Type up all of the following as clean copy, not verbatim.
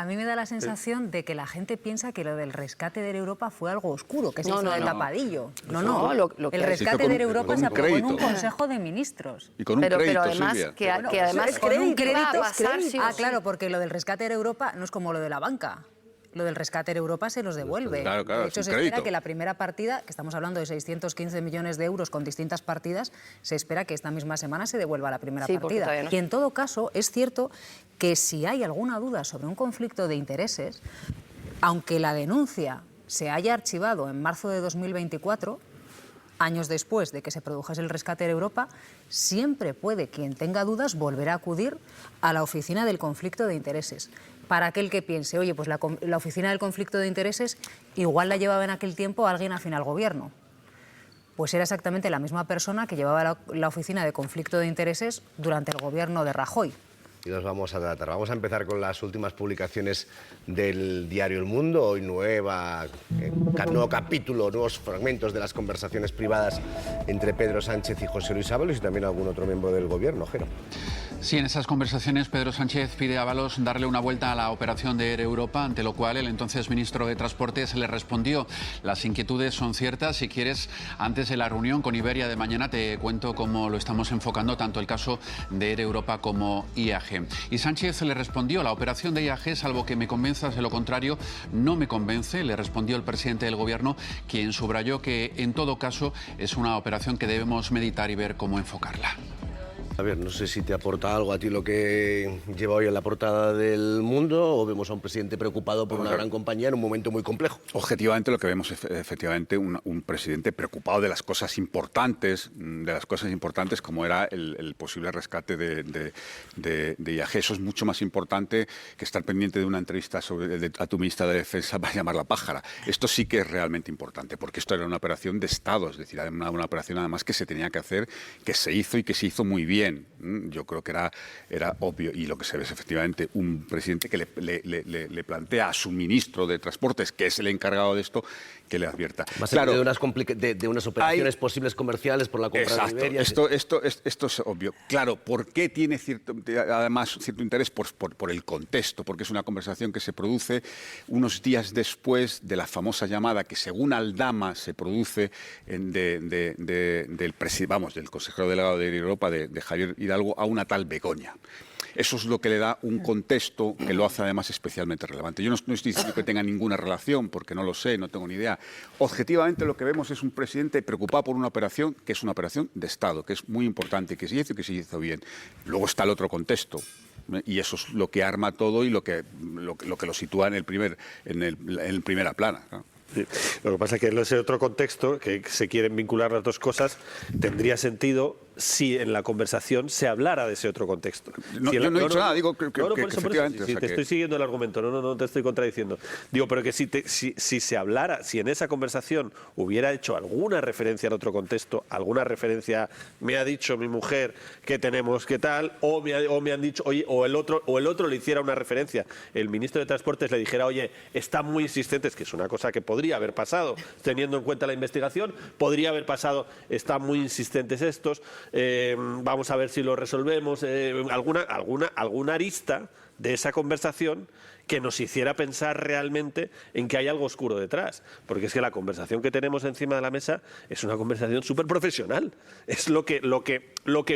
A mí me da la sensación de que la gente piensa que lo del rescate de Europa fue algo oscuro, que se hizo de tapadillo. No. El rescate de Europa se aprobó en un Consejo de Ministros. Y con un crédito, pero además, Silvia. que además con un crédito. Sí, claro, porque lo del rescate de Europa no es como lo de la banca. Lo del rescate de Europa se los devuelve. Claro, De hecho, se espera crédito. que la primera partida, que estamos hablando de 615 millones de euros con distintas partidas, se espera que esta misma semana se devuelva la primera partida. Y en todo caso, es cierto que si hay alguna duda sobre un conflicto de intereses, aunque la denuncia se haya archivado en marzo de 2024, años después de que se produjese el rescate de Europa, siempre puede quien tenga dudas volver a acudir a la oficina del conflicto de intereses. Para aquel que piense, oye, pues la oficina del conflicto de intereses igual la llevaba en aquel tiempo alguien afín al gobierno. Pues era exactamente la misma persona que llevaba la oficina de conflicto de intereses durante el gobierno de Rajoy. Y nos vamos a tratar. Vamos a empezar con las últimas publicaciones del diario El Mundo. Hoy nuevo capítulo, nuevos fragmentos de las conversaciones privadas entre Pedro Sánchez y José Luis Ábalos y también algún otro miembro del gobierno. Jero. Sí, en esas conversaciones Pedro Sánchez pide a Ábalos darle una vuelta a la operación de Air Europa, ante lo cual el entonces ministro de Transportes le respondió: las inquietudes son ciertas, si quieres, antes de la reunión con Iberia de mañana te cuento cómo lo estamos enfocando, tanto el caso de Air Europa como IAG. Y Sánchez le respondió: la operación de IAG, salvo que me convenzas de lo contrario, no me convence, le respondió el presidente del gobierno, quien subrayó que en todo caso es una operación que debemos meditar y ver cómo enfocarla. A ver, no sé si te aporta algo a ti lo que lleva hoy en la portada del Mundo, o vemos a un presidente preocupado por una gran compañía en un momento muy complejo. Objetivamente lo que vemos es efectivamente un presidente preocupado de las cosas importantes, como era el posible rescate de IAG. Eso es mucho más importante que estar pendiente de una entrevista a tu ministra de Defensa para llamarla pájara. Esto sí que es realmente importante, porque esto era una operación de Estado, es decir, una operación además que se tenía que hacer, que se hizo y que se hizo muy bien. Yo creo que era obvio, y lo que se ve es efectivamente un presidente que le plantea a su ministro de Transportes, que es el encargado de esto, que le advierta. Claro, de unas operaciones posibles comerciales por la compra de Iberia. Esto es obvio. Claro, ¿por qué tiene además cierto interés? Por el contexto, porque es una conversación que se produce unos días después de la famosa llamada que, según Aldama, se produce del consejero delegado de Europa, de Javier Hidalgo, a una tal Begoña. Eso es lo que le da un contexto que lo hace además especialmente relevante. Yo no estoy diciendo que tenga ninguna relación, porque no lo sé, no tengo ni idea. Objetivamente lo que vemos es un presidente preocupado por una operación que es una operación de Estado, que es muy importante, que se hizo y que se hizo bien. Luego está el otro contexto. Y eso es lo que arma todo y lo que lo sitúa en primera plana, ¿no? Sí. Lo que pasa es que ese otro contexto, que se quieren vincular las dos cosas, tendría sentido si en la conversación se hablara de ese otro contexto. Yo no he dicho nada, digo que efectivamente... Te estoy siguiendo el argumento, no te estoy contradiciendo. Digo, pero que si se hablara, si en esa conversación hubiera hecho alguna referencia al otro contexto, alguna referencia, me ha dicho mi mujer que tenemos que tal, o me han dicho, oye, o el otro le hiciera una referencia, el ministro de Transportes le dijera, oye, está muy insistente, es que es una cosa que podría haber pasado, teniendo en cuenta la investigación, podría haber pasado, están muy insistentes estos, vamos a ver si lo resolvemos, alguna arista de esa conversación que nos hiciera pensar realmente en que hay algo oscuro detrás. Porque es que la conversación que tenemos encima de la mesa es una conversación súper profesional. Es lo que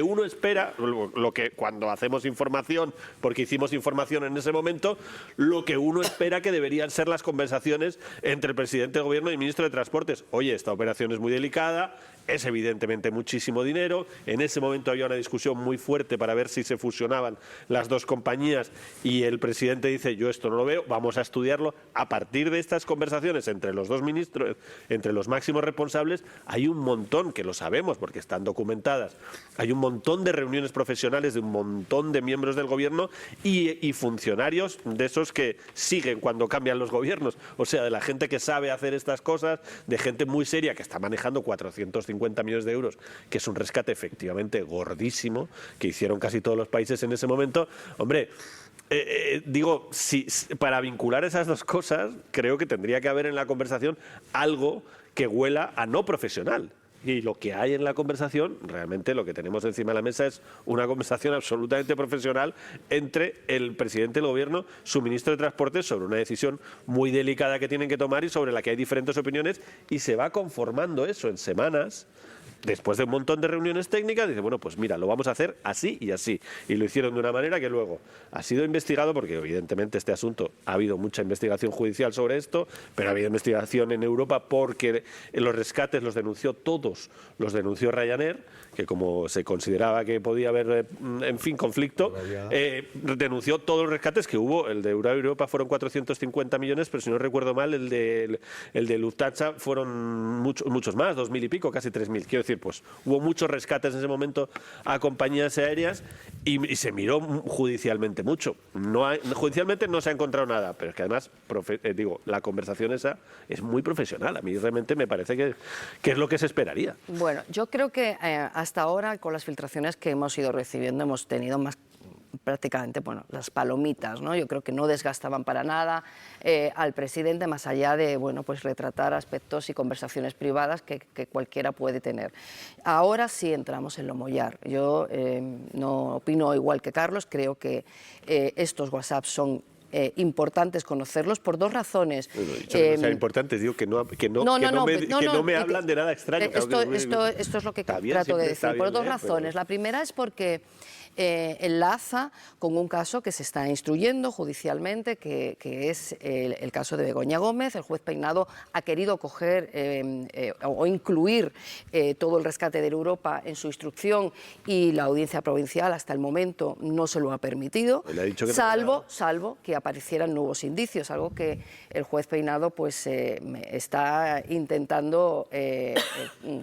uno espera, lo que cuando hacemos información, porque hicimos información en ese momento, lo que uno espera que deberían ser las conversaciones entre el presidente del gobierno y el ministro de Transportes. Oye, esta operación es muy delicada, es evidentemente muchísimo dinero. En ese momento había una discusión muy fuerte para ver si se fusionaban las dos compañías y el presidente dice, yo esto no lo veo, vamos a estudiarlo. A partir de estas conversaciones entre los dos ministros, entre los máximos responsables, hay un montón, que lo sabemos porque están documentadas, hay un montón de reuniones profesionales de un montón de miembros del gobierno y funcionarios de esos que siguen cuando cambian los gobiernos, o sea, de la gente que sabe hacer estas cosas, de gente muy seria que está manejando 450 millones de euros, que es un rescate efectivamente gordísimo, que hicieron casi todos los países en ese momento. Hombre, digo, para vincular esas dos cosas, creo que tendría que haber en la conversación algo que huela a no profesional. Y lo que hay en la conversación, realmente lo que tenemos encima de la mesa es una conversación absolutamente profesional entre el presidente del Gobierno, su ministro de Transportes, sobre una decisión muy delicada que tienen que tomar y sobre la que hay diferentes opiniones, y se va conformando eso en semanas. Después de un montón de reuniones técnicas, dice, bueno, pues mira, lo vamos a hacer así y así. Y lo hicieron de una manera que luego ha sido investigado, porque evidentemente este asunto, ha habido mucha investigación judicial sobre esto, pero ha habido investigación en Europa porque los rescates los denunció todos, los denunció Ryanair, que como se consideraba que podía haber, en fin, conflicto, denunció todos los rescates que hubo. El de Europa fueron 450 millones, pero si no recuerdo mal, el de Lufthansa fueron muchos más, 2.000 y pico, casi 3.000. Quiero decir, pues hubo muchos rescates en ese momento a compañías aéreas y se miró judicialmente mucho. Judicialmente no se ha encontrado nada, pero es que además, la conversación esa es muy profesional. A mí realmente me parece que es lo que se esperaría. Bueno, yo creo que hasta ahora, con las filtraciones que hemos ido recibiendo, hemos tenido más prácticamente, bueno, las palomitas, ¿no? Yo creo que no desgastaban para nada al presidente, más allá de, bueno, pues retratar aspectos y conversaciones privadas que cualquiera puede tener. Ahora sí entramos en lo mollar. Yo no opino igual que Carlos, creo que estos WhatsApp son importantes conocerlos por dos razones. Bueno, dicho que no sean importantes, digo que no me hablan de nada extraño. Esto es lo que trato de decir, por dos razones. La primera es porque enlaza con un caso que se está instruyendo judicialmente, que es el caso de Begoña Gómez. El juez Peinado ha querido coger o incluir todo el rescate de Europa en su instrucción, y la Audiencia Provincial hasta el momento no se lo ha permitido, salvo que aparecieran nuevos indicios, algo que el juez Peinado pues está intentando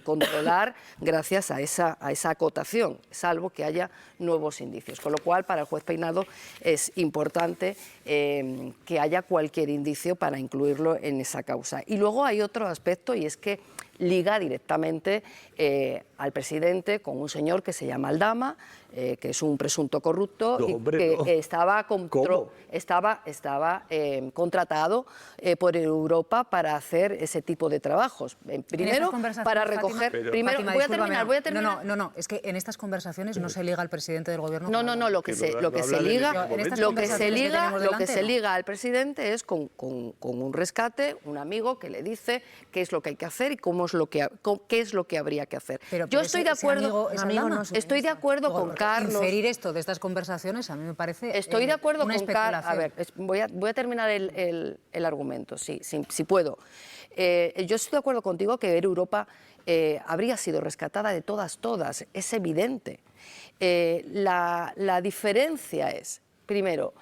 controlar gracias a esa acotación, salvo que haya nuevos indicios. Con lo cual, para el juez Peinado es importante que haya cualquier indicio para incluirlo en esa causa. Y luego hay otro aspecto, y es que liga directamente al presidente con un señor que se llama Aldama, que es un presunto corrupto, estaba contratado por Europa para hacer ese tipo de trabajos. Primero, para recoger... Fátima, voy a terminar. No, es que en estas conversaciones no se liga al presidente del Gobierno. No, lo que se liga al presidente es con un rescate, un amigo que le dice qué es lo que hay que hacer y qué es lo que habría que hacer. Yo estoy de acuerdo, estoy de acuerdo con Carlos. Inferir esto de estas conversaciones a mí me parece Estoy de acuerdo una con Carlos. A ver, voy a terminar el argumento, si puedo. Yo estoy de acuerdo contigo que Air Europa habría sido rescatada de todas, es evidente. La diferencia es, primero,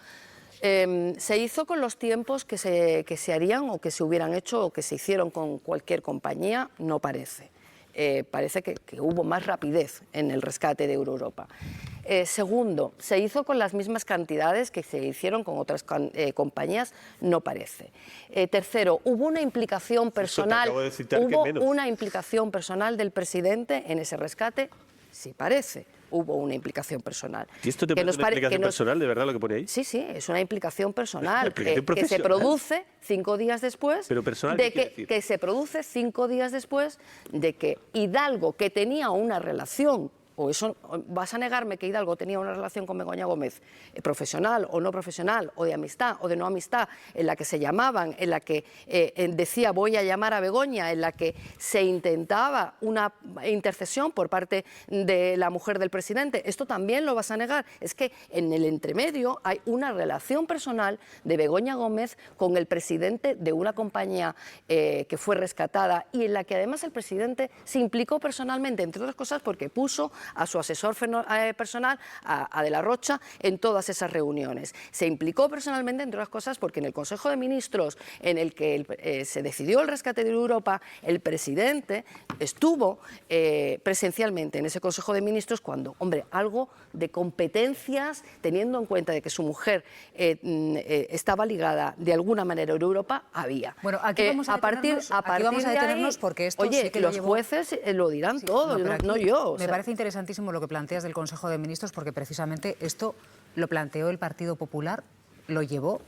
se hizo con los tiempos que se harían o que se hubieran hecho o que se hicieron con cualquier compañía, no parece. Parece que hubo más rapidez en el rescate de Europa. Segundo, se hizo con las mismas cantidades que se hicieron con otras compañías, no parece. Tercero, hubo una implicación personal, del presidente en ese rescate, sí parece. Hubo una implicación personal. ¿Y esto te parece una implicación personal, de verdad, lo que pone ahí? Sí, es una implicación personal que se produce 5 días después. ¿Pero personal de qué quiere decir? Que se produce 5 días después de que Hidalgo, que tenía una relación, o eso, vas a negarme que Hidalgo tenía una relación con Begoña Gómez, profesional o no profesional, o de amistad o de no amistad, en la que se llamaban, en la que decía voy a llamar a Begoña, en la que se intentaba una intercesión por parte de la mujer del presidente. Esto también lo vas a negar. Es que en el entremedio hay una relación personal de Begoña Gómez con el presidente de una compañía que fue rescatada, y en la que además el presidente se implicó personalmente, entre otras cosas porque puso a su asesor personal, a De la Rocha, en todas esas reuniones. Se implicó personalmente, entre otras cosas, porque en el Consejo de Ministros en el que se decidió el rescate de Europa, el presidente estuvo presencialmente en ese Consejo de Ministros cuando, hombre, algo de competencias, teniendo en cuenta de que su mujer estaba ligada de alguna manera a Europa, había. Bueno, aquí vamos a detenernos porque esto oye, sí que los jueces lo dirán todo, no yo. Me parece interesantísimo lo que planteas del Consejo de Ministros, porque precisamente esto lo planteó el Partido Popular, lo llevó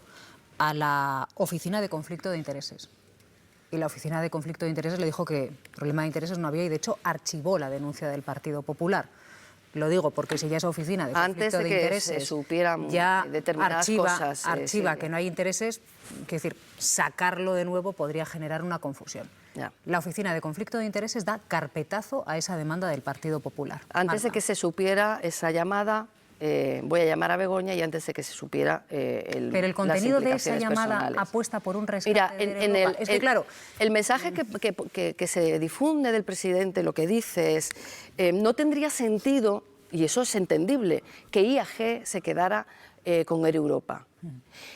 a la Oficina de Conflicto de Intereses. y la Oficina de Conflicto de Intereses le dijo que problema de intereses no había y, de hecho, archivó la denuncia del Partido Popular. Lo digo porque si ya esa Oficina de Conflicto de Intereses se supieran ya determinadas cosas, archiva que no hay intereses, quiero decir, sacarlo de nuevo podría generar una confusión. Ya. La Oficina de Conflicto de Intereses da carpetazo a esa demanda del Partido Popular. Antes de que se supiera esa llamada, voy a llamar a Begoña, y antes de que se supiera Pero el contenido de esa llamada personales. Apuesta por un rescate. Mira, es que, claro, el mensaje que se difunde del presidente, lo que dice es, no tendría sentido, y eso es entendible, que IAG se quedara con Air Europa.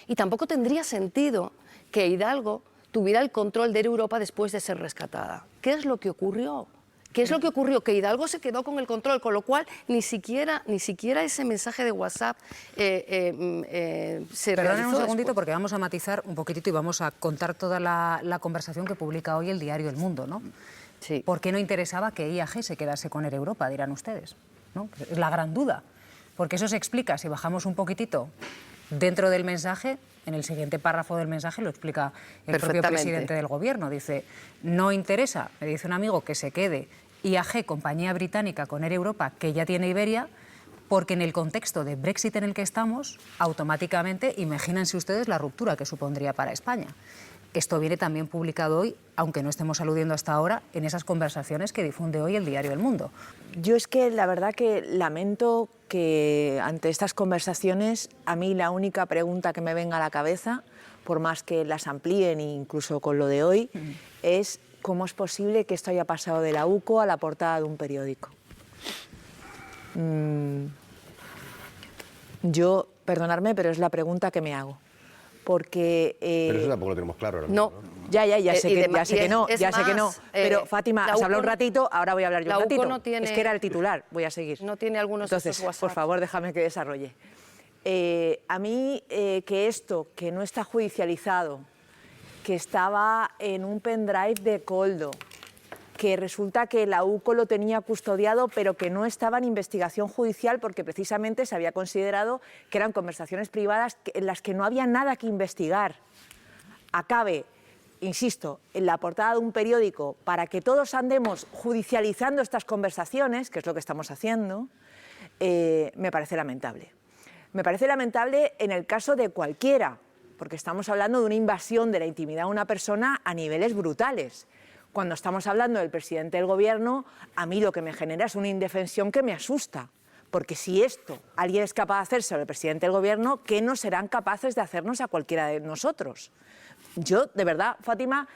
Y tampoco tendría sentido que Hidalgo tuviera el control de Air Europa después de ser rescatada. ¿Qué es lo que ocurrió? ¿Qué es lo que ocurrió? Que Hidalgo se quedó con el control, con lo cual ni siquiera ese mensaje de WhatsApp se realizó. Perdónenme un segundito porque vamos a matizar un poquitito y vamos a contar toda la conversación que publica hoy el diario El Mundo, ¿no? Sí. ¿Por qué no interesaba que IAG se quedase con Air Europa, dirán ustedes? ¿No? Es la gran duda. Porque eso se explica, si bajamos un poquitito dentro del mensaje, en el siguiente párrafo del mensaje lo explica el propio presidente del Gobierno. Dice, no interesa, me dice un amigo, que se quede IAG, compañía británica, con Air Europa, que ya tiene Iberia, porque en el contexto de Brexit en el que estamos, automáticamente, imagínense ustedes la ruptura que supondría para España. Esto viene también publicado hoy, aunque no estemos aludiendo hasta ahora, en esas conversaciones que difunde hoy el diario El Mundo. Yo es que la verdad que lamento que ante estas conversaciones a mí la única pregunta que me venga a la cabeza, por más que las amplíen incluso con lo de hoy, es cómo es posible que esto haya pasado de la UCO a la portada de un periódico. Yo, perdonadme, pero es la pregunta que me hago. Porque... pero eso tampoco lo tenemos claro ahora no, mismo, ¿no? Ya sé que no. Pero Fátima, has hablado un ratito, ahora voy a hablar yo un ratito. No tiene, es que era el titular, voy a seguir. No tiene algunos de estos WhatsApp. Por favor, déjame que desarrolle. A mí, que esto, que no está judicializado, que estaba en un pendrive de Coldo, que resulta que la UCO lo tenía custodiado, pero que no estaba en investigación judicial porque precisamente se había considerado que eran conversaciones privadas en las que no había nada que investigar. Acabe, insisto, en la portada de un periódico para que todos andemos judicializando estas conversaciones, que es lo que estamos haciendo, me parece lamentable. Me parece lamentable en el caso de cualquiera, porque estamos hablando de una invasión de la intimidad de una persona a niveles brutales. Cuando estamos hablando del presidente del Gobierno, a mí lo que me genera es una indefensión que me asusta. Porque si esto alguien es capaz de hacerse al presidente del Gobierno, ¿qué no serán capaces de hacernos a cualquiera de nosotros? Yo, de verdad, Fátima,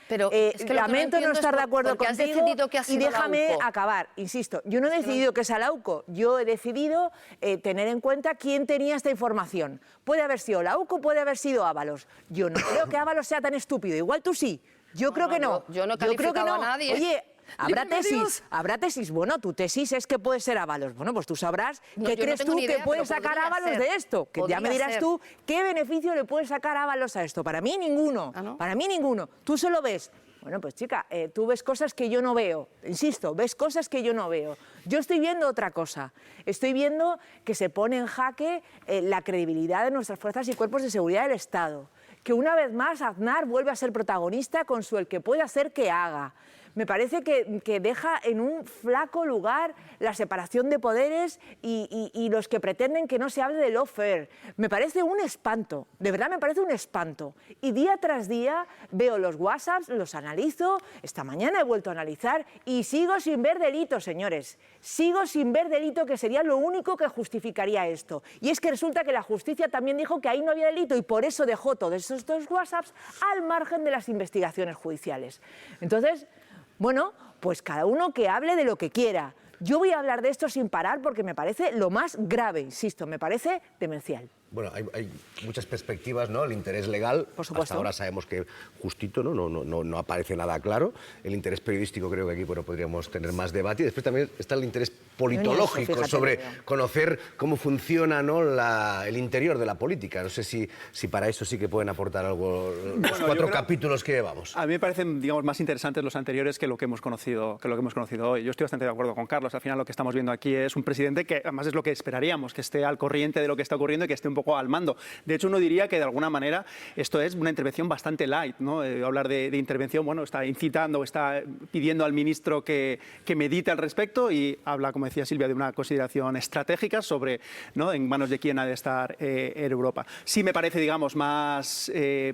lamento no estar de acuerdo contigo y déjame acabar. Insisto, yo no he decidido que sea la UCO, yo he decidido tener en cuenta quién tenía esta información. Puede haber sido la UCO, puede haber sido Ábalos. Yo no creo que Ábalos sea tan estúpido, igual tú sí. Yo creo que no. Yo no he calificado a nadie. Oye, habrá tesis. Bueno, tu tesis es que puede ser Ábalos. Bueno, pues tú sabrás qué crees tú que puede sacar Ábalos de esto. Que ya me dirás tú qué beneficio le puede sacar Ábalos a esto. Para mí ninguno. ¿Ah, no? Para mí ninguno. Tú se lo ves. Bueno, pues chica, tú ves cosas que yo no veo. Insisto, ves cosas que yo no veo. Yo estoy viendo otra cosa. Estoy viendo que se pone en jaque la credibilidad de nuestras fuerzas y cuerpos de seguridad del Estado. Que una vez más Aznar vuelve a ser protagonista con su el que puede hacer que haga. Me parece que deja en un flaco lugar la separación de poderes y los que pretenden que no se hable de lawfare. Me parece un espanto, de verdad me parece un espanto. Y día tras día veo los WhatsApps, los analizo, esta mañana he vuelto a analizar y sigo sin ver delito, señores. Sigo sin ver delito, que sería lo único que justificaría esto. Y es que resulta que la justicia también dijo que ahí no había delito y por eso dejó todos esos dos WhatsApps al margen de las investigaciones judiciales. Entonces, bueno, pues cada uno que hable de lo que quiera. Yo voy a hablar de esto sin parar porque me parece lo más grave, insisto, me parece demencial. Bueno, hay muchas perspectivas, ¿no? El interés legal, por supuesto. Hasta ahora sabemos que justito, no aparece nada claro. El interés periodístico creo que aquí podríamos tener más debate. Y después también está el interés politológico sobre conocer cómo funciona, ¿no? el interior de la política. No sé si para eso sí que pueden aportar algo los 4 capítulos que llevamos. A mí me parecen, digamos, más interesantes los anteriores que lo que hemos conocido hoy. Yo estoy bastante de acuerdo con Carlos. Al final lo que estamos viendo aquí es un presidente que además es lo que esperaríamos, que esté al corriente de lo que está ocurriendo y que esté un poco al mando. De hecho, uno diría que de alguna manera esto es una intervención bastante light, ¿no? Hablar de intervención, bueno, está incitando, está pidiendo al ministro que medite al respecto y habla, como decía Silvia, de una consideración estratégica sobre, ¿no?, en manos de quién ha de estar Europa. Sí me parece, digamos, más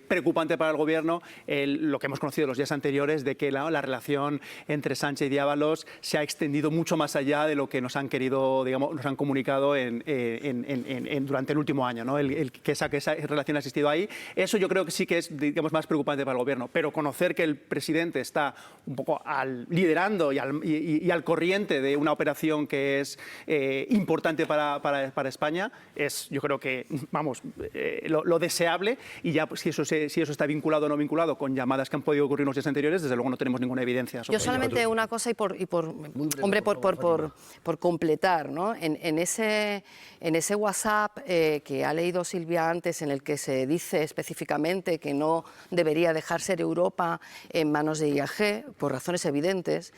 preocupante para el Gobierno lo que hemos conocido los días anteriores de que la relación entre Sánchez y Ábalos se ha extendido mucho más allá de lo que nos han querido, digamos, nos han comunicado durante el último año, ¿no? Que esa relación ha existido ahí. Eso yo creo que sí que es, digamos, más preocupante para el Gobierno. Pero conocer que el presidente está un poco liderando y al corriente de una operación que es importante para España es, yo creo que, vamos, lo deseable. Y ya pues, si eso está vinculado o no vinculado con llamadas que han podido ocurrir en los días anteriores, desde luego no tenemos ninguna evidencia sobre ello. Yo solamente una cosa por completar, ¿no? En ese WhatsApp que ha leído Silvia antes, en el que se dice específicamente que no debería dejar ser Europa en manos de IAG, por razones evidentes,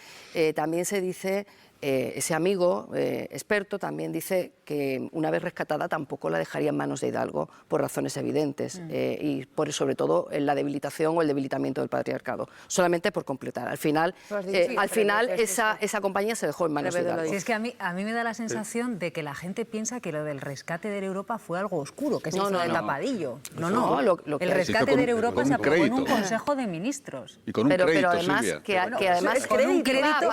también se dice... ese amigo experto también dice que una vez rescatada tampoco la dejaría en manos de Hidalgo por razones evidentes y sobre todo en la debilitación o el debilitamiento del patriarcado. Solamente por completar. Al final, esa compañía se dejó en manos de Hidalgo. Sí, es que a mí me da la sensación de que la gente piensa que lo del rescate de Europa fue algo oscuro, que se hizo de tapadillo. No. El rescate de Europa se aprobó en un Consejo de Ministros. Y con un crédito, pero además, Silvia. que además con un crédito.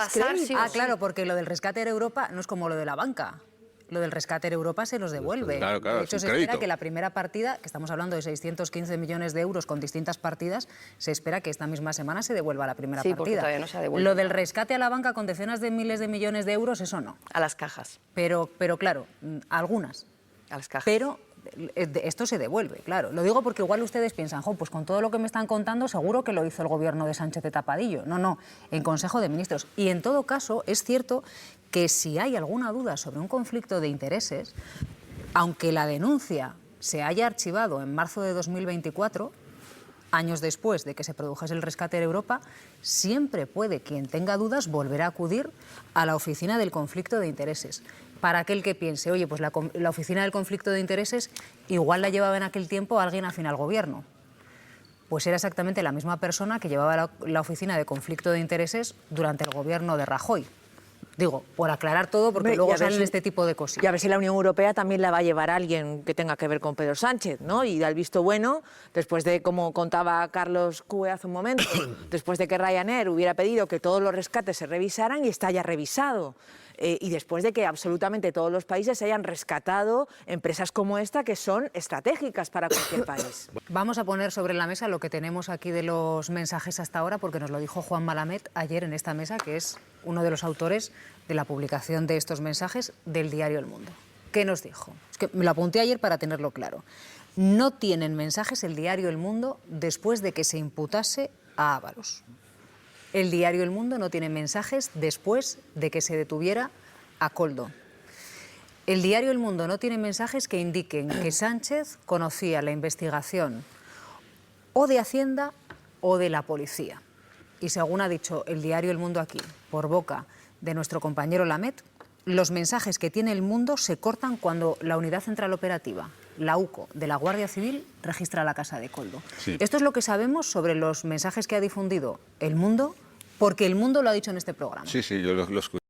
Ah, claro, porque lo del rescate de Europa no es como lo de la banca. Lo del rescate de Europa se los devuelve. Claro, de hecho, se crédito. espera que la primera partida, que estamos hablando de 615 millones de euros con distintas partidas, se espera que esta misma semana se devuelva la primera partida. Todavía no se ha devuelto. Lo del rescate a la banca con decenas de miles de millones de euros, eso no. A las cajas. Pero claro, algunas. A las cajas. Pero esto se devuelve, claro. Lo digo porque igual ustedes piensan, pues con todo lo que me están contando seguro que lo hizo el gobierno de Sánchez de tapadillo. No, en Consejo de Ministros. Y en todo caso es cierto que si hay alguna duda sobre un conflicto de intereses, aunque la denuncia se haya archivado en marzo de 2024, años después de que se produjese el rescate de Europa, siempre puede quien tenga dudas volver a acudir a la oficina del conflicto de intereses. Para aquel que piense, oye, pues la oficina del conflicto de intereses igual la llevaba en aquel tiempo alguien afín al gobierno. Pues era exactamente la misma persona que llevaba la oficina de conflicto de intereses durante el gobierno de Rajoy. Digo, por aclarar todo, porque luego salen este tipo de cositas. Y a ver si la Unión Europea también la va a llevar a alguien que tenga que ver con Pedro Sánchez, ¿no? Y da el visto bueno, después de, como contaba Carlos Cue hace un momento, después de que Ryanair hubiera pedido que todos los rescates se revisaran y está ya revisado. Y después de que absolutamente todos los países hayan rescatado empresas como esta que son estratégicas para cualquier país. Vamos a poner sobre la mesa lo que tenemos aquí de los mensajes hasta ahora, porque nos lo dijo Juan Malamet ayer en esta mesa, que es uno de los autores de la publicación de estos mensajes del diario El Mundo. ¿Qué nos dijo? Es que me lo apunté ayer para tenerlo claro. No tienen mensajes el diario El Mundo después de que se imputase a Ábalos. El diario El Mundo no tiene mensajes después de que se detuviera a Koldo. El diario El Mundo no tiene mensajes que indiquen que Sánchez conocía la investigación o de Hacienda o de la policía. Y según ha dicho el diario El Mundo aquí, por boca de nuestro compañero Lamet, los mensajes que tiene El Mundo se cortan cuando la Unidad Central Operativa, la UCO, de la Guardia Civil, registra la casa de Koldo. Sí. Esto es lo que sabemos sobre los mensajes que ha difundido El Mundo, porque El Mundo lo ha dicho en este programa. Sí, yo lo escuché.